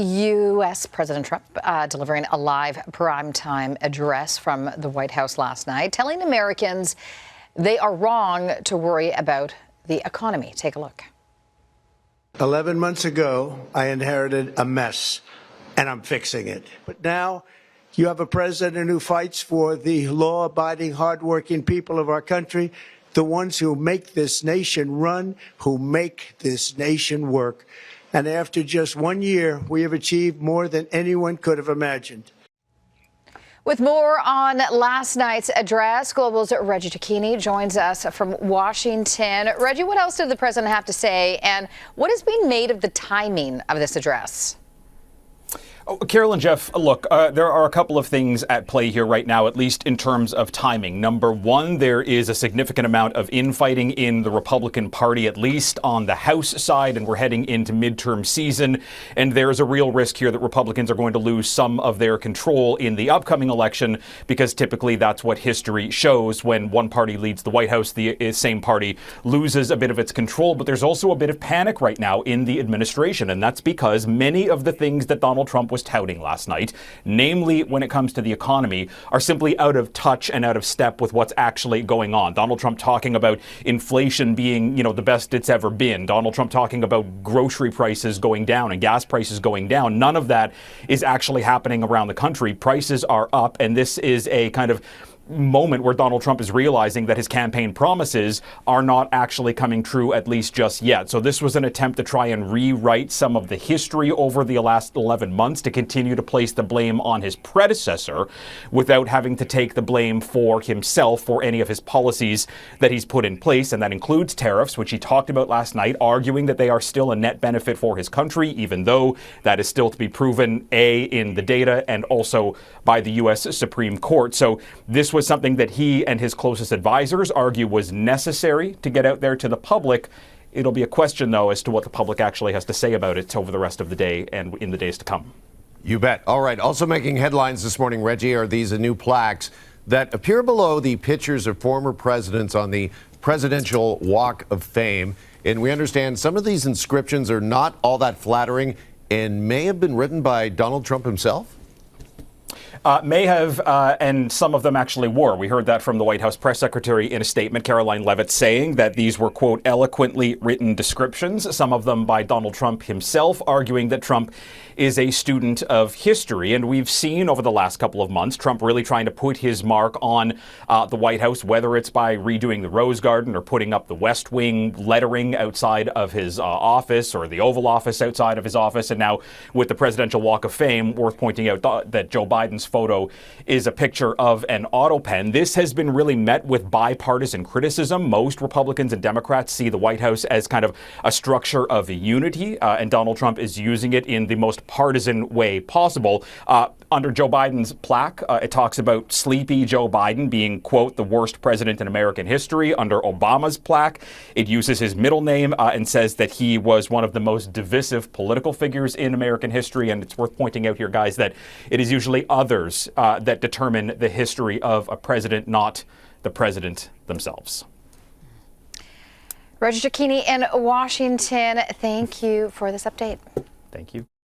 U.S. President Trump delivering a live primetime address from the White House last night, telling Americans they are wrong to worry about the economy. Take a look. 11 months ago, I inherited a mess, and I'm fixing it. But now you have a president who fights for the law-abiding, hardworking people of our country, the ones who make this nation run, who make this nation work. And after just 1 year, we have achieved more than anyone could have imagined. With more on last night's address, Global's Reggie Cicchini joins us from Washington. Reggie, what else did the president have to say, and what is being made of the timing of this address? Oh, Carol and Jeff, look, there are a couple of things at play here right now, at least in terms of timing. Number one, there is a significant amount of infighting in the Republican Party, at least on the House side, and we're heading into midterm season. And there's a real risk here that Republicans are going to lose some of their control in the upcoming election, because typically that's what history shows. When one party leads the White House, the same party loses a bit of its control. But there's also a bit of panic right now in the administration, and that's because many of the things that Donald Trump was touting last night, namely when it comes to the economy, are simply out of touch and out of step with what's actually going on. Donald Trump talking about inflation being, the best it's ever been. Donald Trump talking about grocery prices going down and gas prices going down. None of that is actually happening around the country. Prices are up, and this is a kind of moment where Donald Trump is realizing that his campaign promises are not actually coming true, at least just yet. So this was an attempt to try and rewrite some of the history over the last 11 months to continue to place the blame on his predecessor without having to take the blame for himself for any of his policies that he's put in place. And that includes tariffs, which he talked about last night, arguing that they are still a net benefit for his country, even though that is still to be proven, A, in the data and also by the U.S. Supreme Court. So this was something that he and his closest advisors argue was necessary to get out there to the public. It'll be a question, though, as to what the public actually has to say about it over the rest of the day and in the days to come. You bet. All right. Also making headlines this morning, Reggie, are these new plaques that appear below the pictures of former presidents on the Presidential Walk of Fame. And we understand some of these inscriptions are not all that flattering and may have been written by Donald Trump himself. May have, and some of them actually were. We heard that from the White House press secretary in a statement, Caroline Leavitt, saying that these were, quote, eloquently written descriptions, some of them by Donald Trump himself, arguing that Trump is a student of history. And we've seen over the last couple of months Trump really trying to put his mark on the White House, whether it's by redoing the Rose Garden or putting up the West Wing lettering outside of his office or the Oval Office outside of his office. And now with the Presidential Walk of Fame, worth pointing out that Joe Biden's photo is a picture of an auto pen. This has been really met with bipartisan criticism. Most Republicans and Democrats see the White House as kind of a structure of unity, and Donald Trump is using it in the most partisan way possible. Under Joe Biden's plaque, it talks about sleepy Joe Biden being, quote, the worst president in American history. Under Obama's plaque, it uses his middle name and says that he was one of the most divisive political figures in American history. And it's worth pointing out here, guys, that it is usually others that determine the history of a president, not the president themselves. Reggie Cicchini in Washington, thank you for this update. Thank you.